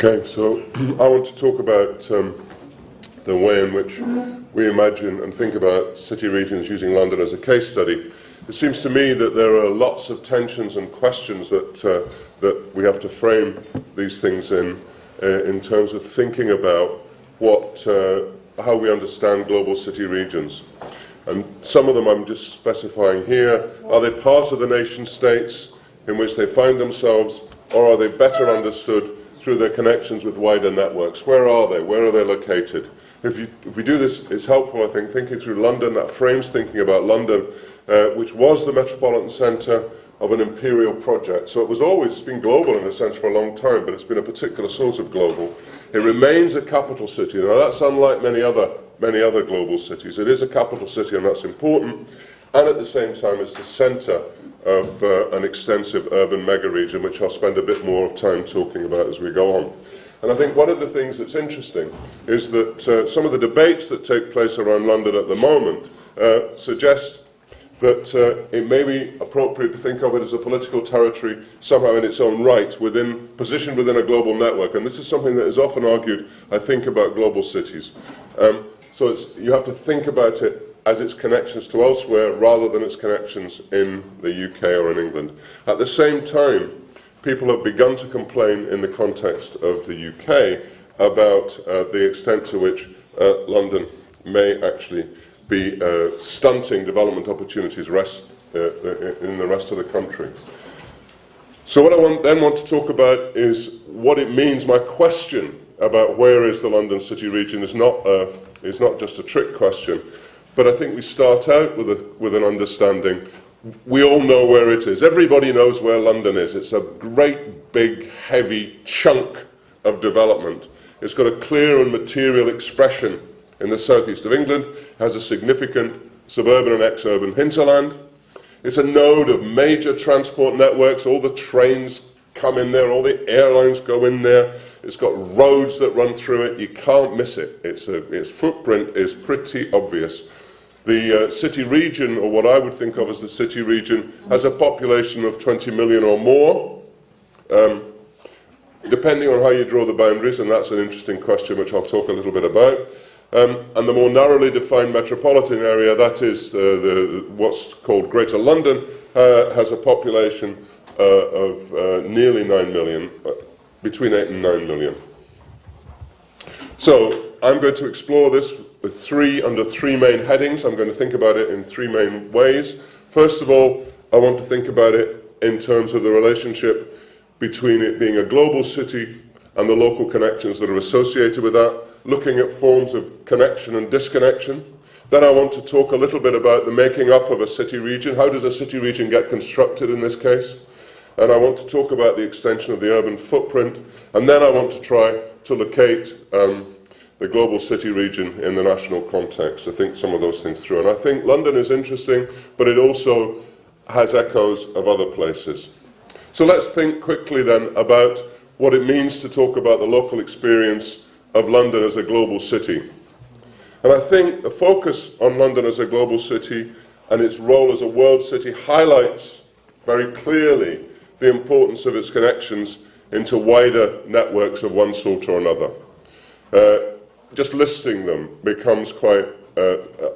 Okay, so I want to talk about the way in which we imagine and think about city regions using London as a case study. It seems to me that there are lots of tensions and questions that we have to frame these things in terms of thinking about how we understand global city regions. And some of them I'm just specifying here. Are they part of the nation states in which they find themselves, or are they better understood through their connections with wider networks? Where are they? Where are they located? If we do this, it's helpful, I think, thinking through London. That frames thinking about London, which was the metropolitan centre of an imperial project. So it's been global in a sense for a long time, but it's been a particular sort of global. It remains a capital city. Now that's unlike many other global cities. It is a capital city, and that's important. And at the same time, it's the centre of an extensive urban mega-region, which I'll spend a bit more of time talking about as we go on. And I think one of the things that's interesting is that some of the debates that take place around London at the moment suggest that it may be appropriate to think of it as a political territory somehow in its own right, positioned within a global network. And this is something that is often argued, I think, about global cities. So you have to think about it as its connections to elsewhere rather than its connections in the UK or in England. At the same time, people have begun to complain in the context of the UK about the extent to which London may actually be stunting development opportunities in the rest of the country. So what I then want to talk about is what it means. My question about where is the London city region is not just a trick question, but I think we start out with an understanding. We all know where it is. Everybody knows where London is. It's a great, big, heavy chunk of development. It's got a clear and material expression in the southeast of England. It has a significant suburban and ex-urban hinterland. It's a node of major transport networks. All the trains come in there. All the airlines go in there. It's got roads that run through it. You can't miss it. Its footprint is pretty obvious. The city region, or what I would think of as the city region, has a population of 20 million or more, depending on how you draw the boundaries, and that's an interesting question which I'll talk a little bit about. And the more narrowly defined metropolitan area, that is what's called Greater London, has a population of nearly 9 million, between 8 and 9 million. So I'm going to explore this under three main headings. I'm going to think about it in three main ways. First of all, I want to think about it in terms of the relationship between it being a global city and the local connections that are associated with that, looking at forms of connection and disconnection. Then I want to talk a little bit about the making up of a city region. How does a city region get constructed in this case? And I want to talk about the extension of the urban footprint. And then I want to try to locate the global city region in the national context, to think some of those things through. And I think London is interesting, but it also has echoes of other places. So let's think quickly then about what it means to talk about the local experience of London as a global city. And I think the focus on London as a global city and its role as a world city highlights very clearly the importance of its connections into wider networks of one sort or another. Just listing them becomes quite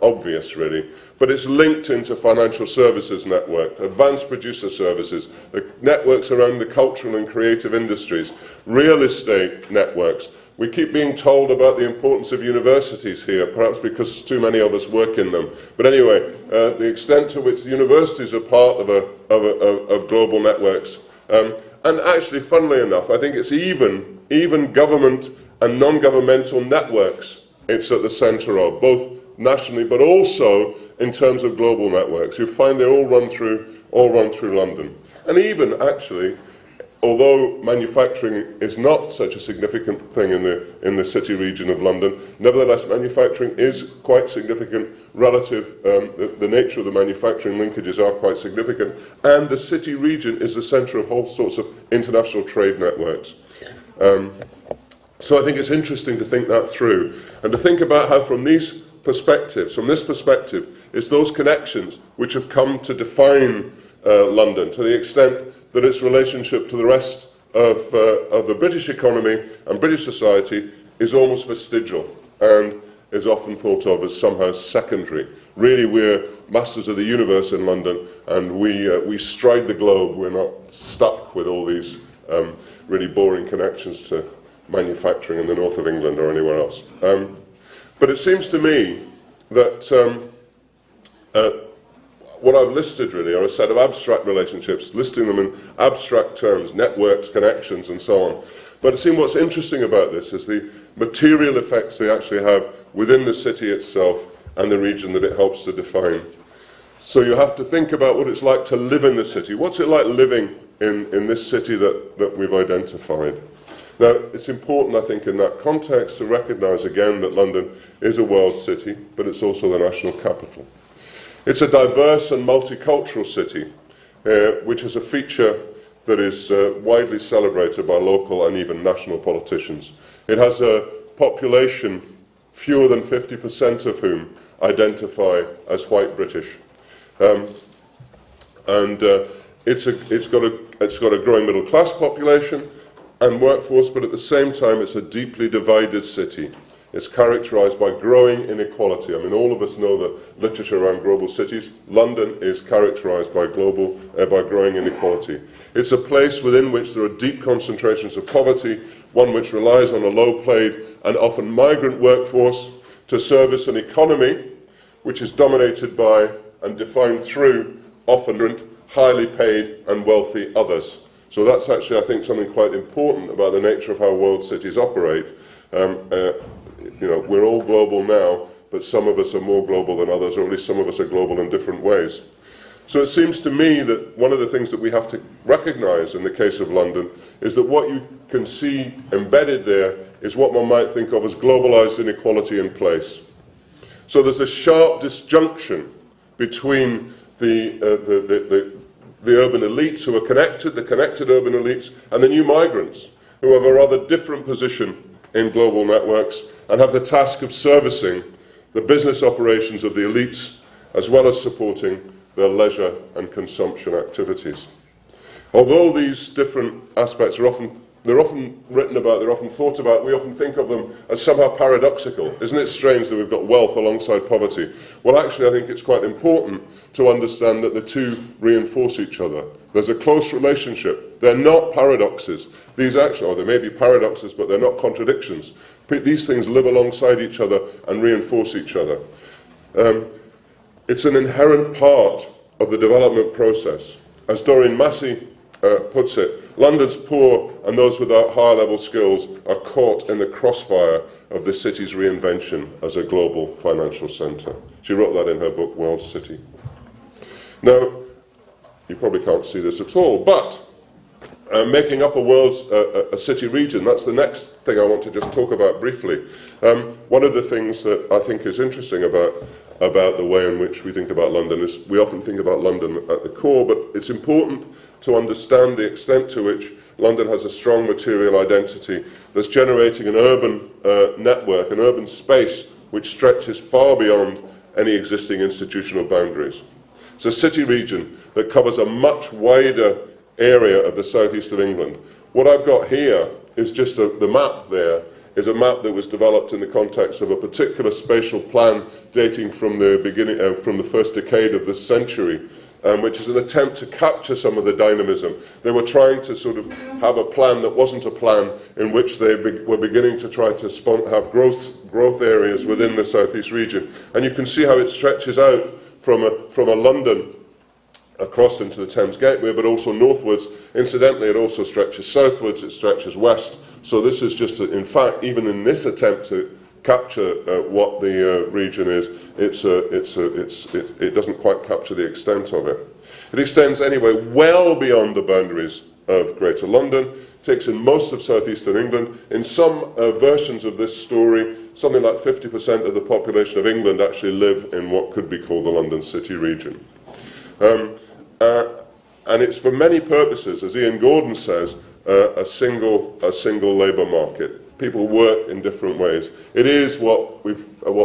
obvious, really, but it's linked into financial services network, advanced producer services, the networks around the cultural and creative industries, real estate networks. We keep being told about the importance of universities here, perhaps because too many of us work in them. But anyway, the extent to which the universities are part of global networks. And actually, funnily enough, I think it's even government and non-governmental networks it's at the centre of, both nationally but also in terms of global networks. You find they all run through London. And even actually, although manufacturing is not such a significant thing in the city region of London, nevertheless manufacturing is quite significant relative, the nature of the manufacturing linkages are quite significant, and the city region is the centre of whole sorts of international trade networks. So I think it's interesting to think that through, and to think about how from these perspectives, from this perspective, it's those connections which have come to define London to the extent that its relationship to the rest of the British economy and British society is almost vestigial and is often thought of as somehow secondary. Really, we're masters of the universe in London, and we stride the globe. We're not stuck with all these really boring connections to manufacturing in the north of England or anywhere else. But it seems to me that what I've listed really are a set of abstract relationships, listing them in abstract terms, networks, connections, and so on. But it seems what's interesting about this is the material effects they actually have within the city itself and the region that it helps to define. So you have to think about what it's like to live in the city. What's it like living in this city that we've identified? Now, it's important, I think, in that context to recognise again that London is a world city, but it's also the national capital. It's a diverse and multicultural city, which is a feature that is widely celebrated by local and even national politicians. It has a population, fewer than 50% of whom identify as white British. It's got a growing middle class population and workforce, but at the same time it's a deeply divided city. It's characterised by growing inequality. I mean, all of us know the literature around global cities. London is characterised by growing inequality. It's a place within which there are deep concentrations of poverty, one which relies on a low-paid and often migrant workforce to service an economy which is dominated by and defined through often highly paid and wealthy others. So that's actually, I think, something quite important about the nature of how world cities operate. You know, we're all global now, but some of us are more global than others, or at least some of us are global in different ways. So it seems to me that one of the things that we have to recognise in the case of London is that what you can see embedded there is what one might think of as globalised inequality in place. So there's a sharp disjunction between the urban elites who are connected, the connected urban elites, and the new migrants who have a rather different position in global networks and have the task of servicing the business operations of the elites as well as supporting their leisure and consumption activities. Although these different aspects are often written about, they're often thought about, we often think of them as somehow paradoxical. Isn't it strange that we've got wealth alongside poverty? Well, actually, I think it's quite important to understand that the two reinforce each other. There's a close relationship. They're not paradoxes. These actually, or they may be paradoxes, but they're not contradictions. These things live alongside each other and reinforce each other. It's an inherent part of the development process. As Doreen Massey puts it, London's poor and those without higher level skills are caught in the crossfire of the city's reinvention as a global financial centre. She wrote that in her book, World City. Now, you probably can't see this at all, but making up a city region, that's the next thing I want to just talk about briefly. One of the things that I think is interesting about the way in which we think about London is we often think about London at the core, but it's important to understand the extent to which London has a strong material identity that's generating an urban network, an urban space which stretches far beyond any existing institutional boundaries. It's a city region that covers a much wider area of the southeast of England. What I've got here is just the map there, is a map that was developed in the context of a particular spatial plan dating from the beginning, from the first decade of this century, which is an attempt to capture some of the dynamism. They were trying to sort of have a plan that wasn't a plan, in which they were beginning to try to have growth areas within the southeast region. And you can see how it stretches out from a London across into the Thames Gateway, but also northwards. Incidentally, it also stretches southwards, it stretches west. So this is just, in fact, even in this attempt to capture what the region is, it doesn't quite capture the extent of it. It extends anyway well beyond the boundaries of Greater London, takes in most of southeastern England. In some versions of this story, something like 50% of the population of England actually live in what could be called the London City region. And it's for many purposes, as Ian Gordon says, a single labour market. people work in different ways. It is what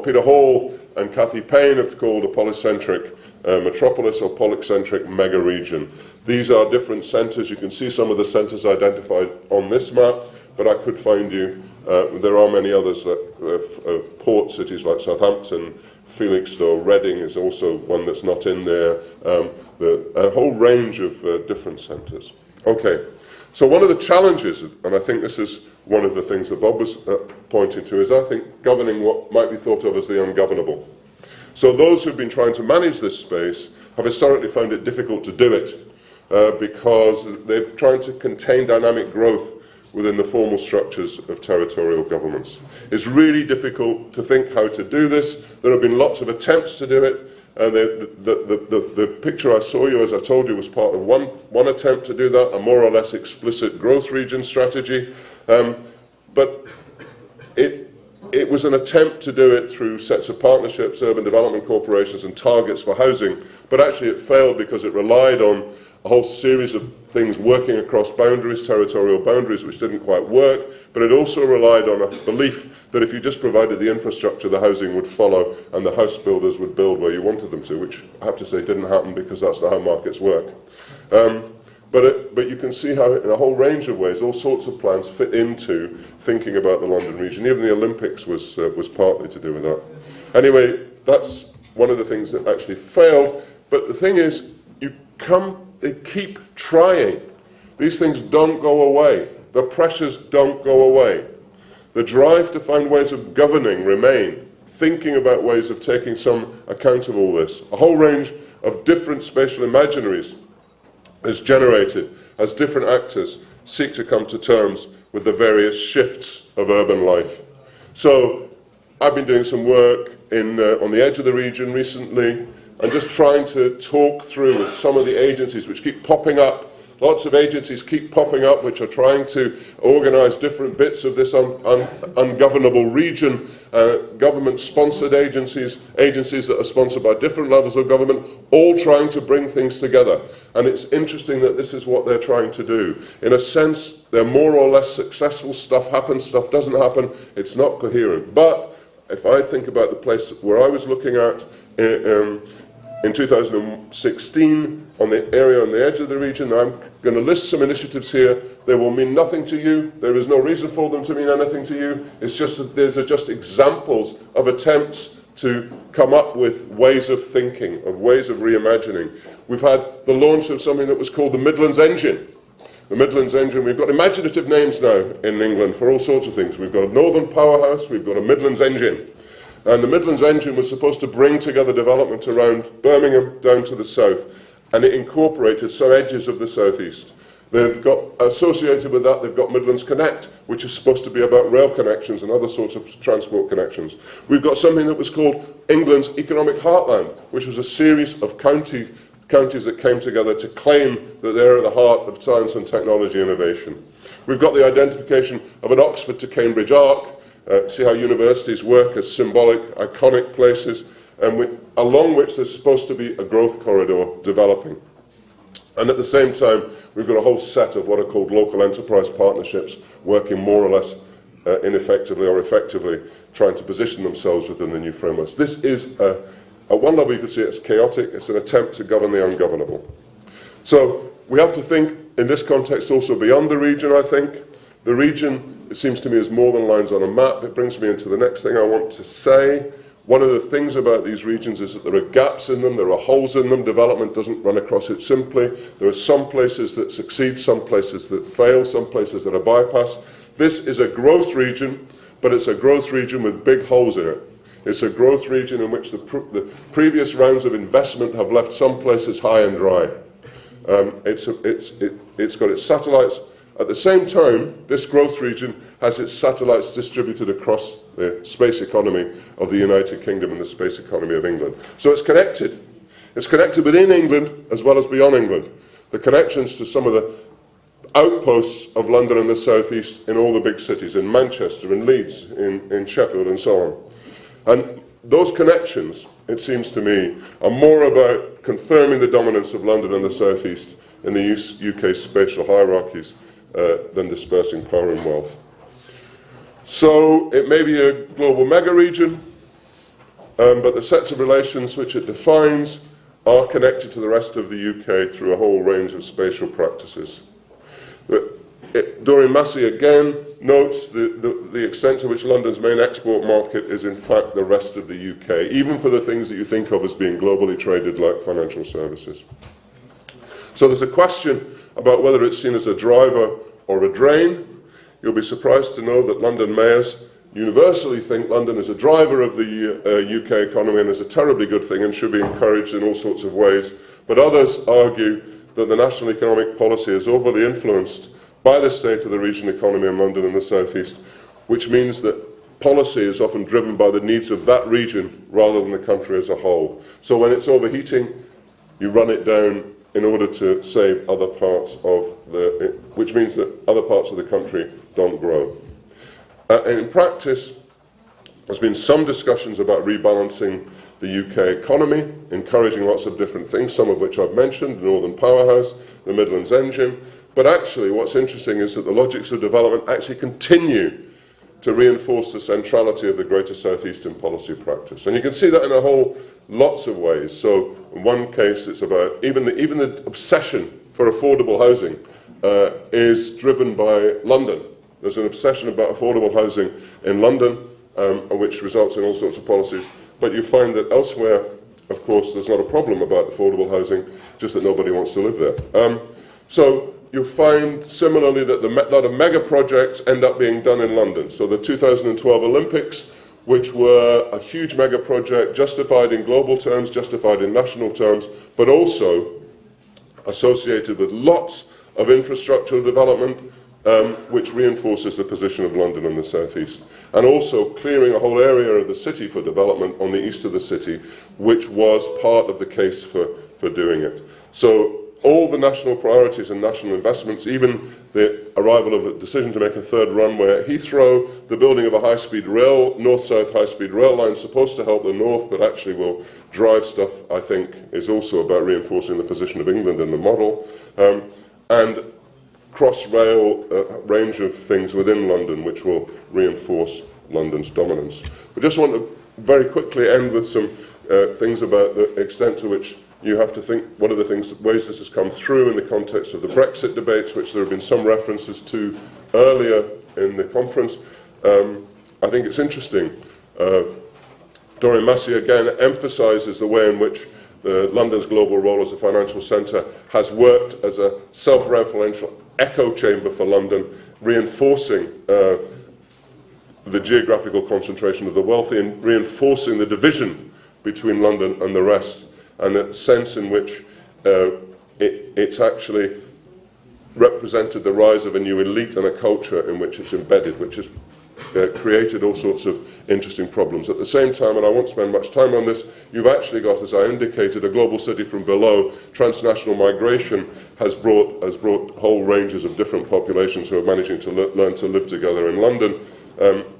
Peter Hall and Kathy Payne have called a polycentric metropolis or polycentric mega region. These are different centres. You can see some of the centres identified on this map, but I could find you, there are many others, port cities like Southampton, Felixstowe, Reading is also one that's not in there, a whole range of different centres. Okay, so one of the challenges, and I think this is one of the things that Bob was pointing to, is I think governing what might be thought of as the ungovernable. So those who've been trying to manage this space have historically found it difficult to do it because they've tried to contain dynamic growth within the formal structures of territorial governments. It's really difficult to think how to do this. There have been lots of attempts to do it. The picture I saw you, as I told you, was part of one attempt to do that, a more or less explicit growth region strategy. But it was an attempt to do it through sets of partnerships, urban development corporations, and targets for housing. But actually it failed because it relied on a whole series of things working across boundaries, territorial boundaries, which didn't quite work. But it also relied on a belief that if you just provided the infrastructure, the housing would follow and the house builders would build where you wanted them to, which I have to say didn't happen because that's not how markets work. But you can see how in a whole range of ways all sorts of plans fit into thinking about the London region. Even the Olympics was partly to do with that. Anyway, that's one of the things that actually failed. But the thing is, they keep trying. These things don't go away. The pressures don't go away. The drive to find ways of governing remain, thinking about ways of taking some account of all this. A whole range of different spatial imaginaries is generated as different actors seek to come to terms with the various shifts of urban life. So I've been doing some work on the edge of the region recently, and just trying to talk through with some of the agencies which keep popping up. Lots of agencies keep popping up which are trying to organise different bits of this ungovernable region, government-sponsored agencies that are sponsored by different levels of government, all trying to bring things together. And it's interesting that this is what they're trying to do. In a sense, they're more or less successful. Stuff happens, stuff doesn't happen. It's not coherent. But if I think about the place where I was looking at in 2016, on the area on the edge of the region, I'm going to list some initiatives here. They will mean nothing to you. There is no reason for them to mean anything to you. It's just that these are just examples of attempts to come up with ways of thinking, of ways of reimagining. We've had the launch of something that was called the Midlands Engine. The Midlands Engine, we've got imaginative names now in England for all sorts of things. We've got a Northern Powerhouse, we've got a Midlands Engine. And the Midlands Engine was supposed to bring together development around Birmingham down to the south, and it incorporated some edges of the southeast. They've got, associated with that, they've got Midlands Connect, which is supposed to be about rail connections and other sorts of transport connections. We've got something that was called England's Economic Heartland, which was a series of counties that came together to claim that they're at the heart of science and technology innovation. We've got the identification of an Oxford to Cambridge arc. See how universities work as symbolic, iconic places, and along which there's supposed to be a growth corridor developing. And at the same time, we've got a whole set of what are called local enterprise partnerships, working more or less ineffectively or effectively, trying to position themselves within the new frameworks. This is, at one level you could see it as chaotic. It's an attempt to govern the ungovernable. So we have to think in this context also beyond the region, I think. The region, it seems to me, is more than lines on a map. It brings me into the next thing I want to say. One of the things about these regions is that there are gaps in them, there are holes in them, development doesn't run across it simply. There are some places that succeed, some places that fail, some places that are bypassed. This is a growth region, but it's a growth region with big holes in it. It's a growth region in which the previous rounds of investment have left some places high and dry. It's got its satellites. At the same time, this growth region has its satellites distributed across the space economy of the United Kingdom and the space economy of England. So it's connected. It's connected within England as well as beyond England. The connections to some of the outposts of London and the southeast in all the big cities, in Manchester, in Leeds, in Sheffield, and so on. And those connections, it seems to me, are more about confirming the dominance of London and the southeast in the UK spatial hierarchies than dispersing power and wealth. So it may be a global mega-region, but the sets of relations which it defines are connected to the rest of the UK through a whole range of spatial practices. Dorian Massey again notes the extent to which London's main export market is in fact the rest of the UK, even for the things that you think of as being globally traded like financial services. So there's a question about whether it's seen as a driver or a drain. You'll be surprised to know that London mayors universally think London is a driver of the UK economy and is a terribly good thing and should be encouraged in all sorts of ways. But others argue that the national economic policy is overly influenced by the state of the regional economy in London and the South East, which means that policy is often driven by the needs of that region rather than the country as a whole. So when it's overheating, you run it down in order to save other parts of which means that other parts of the country don't grow. In practice, there's been some discussions about rebalancing the UK economy, encouraging lots of different things, some of which I've mentioned, the Northern Powerhouse, the Midlands Engine. But actually, what's interesting is that the logics of development actually continue to reinforce the centrality of the Greater South Eastern policy practice. And you can see that in a whole lots of ways. So in one case, it's about even the obsession for affordable housing is driven by London. There's an obsession about affordable housing in London, which results in all sorts of policies. But you find that elsewhere, of course, there's not a problem about affordable housing, just that nobody wants to live there. So you'll find similarly that a lot of mega projects end up being done in London. So the 2012 Olympics, which were a huge mega project, justified in global terms, justified in national terms, but also associated with lots of infrastructural development, which reinforces the position of London in the southeast. And also clearing a whole area of the city for development on the east of the city, which was part of the case for doing it. So all the national priorities and national investments, even the arrival of a decision to make a third runway at Heathrow, the building of a high-speed rail, north-south high-speed rail line, supposed to help the north, but actually will drive stuff, I think, is also about reinforcing the position of England in the model. And cross-rail range of things within London, which will reinforce London's dominance. We just want to very quickly end with some things about the extent to which you have to think what are the ways this has come through in the context of the Brexit debates, which there have been some references to earlier in the conference. I think it's interesting. Dorian Massey again emphasises the way in which London's global role as a financial centre has worked as a self-referential echo chamber for London, reinforcing the geographical concentration of the wealthy and reinforcing the division between London and the rest, and that sense in which it's actually represented the rise of a new elite and a culture in which it's embedded, which has created all sorts of interesting problems. At the same time, and I won't spend much time on this, you've actually got, as I indicated, a global city from below. Transnational migration has brought whole ranges of different populations who are managing to learn to live together in London.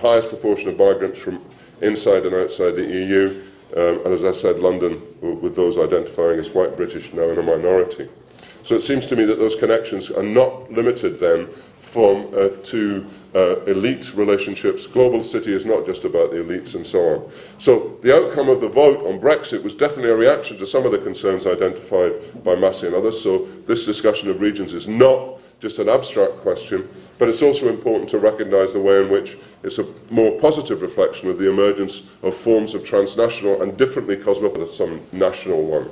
Highest proportion of migrants from inside and outside the EU. And as I said, London, with those identifying as white British, now in a minority. So it seems to me that those connections are not limited then to elite relationships. Global city is not just about the elites and so on. So the outcome of the vote on Brexit was definitely a reaction to some of the concerns identified by Massey and others. So this discussion of regions is not just an abstract question, but it's also important to recognise the way in which it's a more positive reflection of the emergence of forms of transnational and differently cosmopolitan than some national one.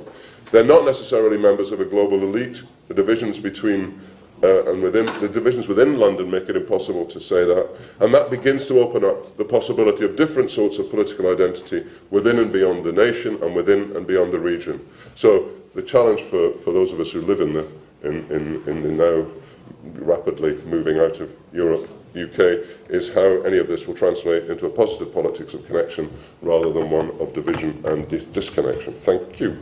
They're not necessarily members of a global elite. The divisions between the divisions within London make it impossible to say that, and that begins to open up the possibility of different sorts of political identity within and beyond the nation and within and beyond the region. So the challenge for those of us who live in the now rapidly moving out of Europe, UK, is how any of this will translate into a positive politics of connection rather than one of division and disconnection. Thank you.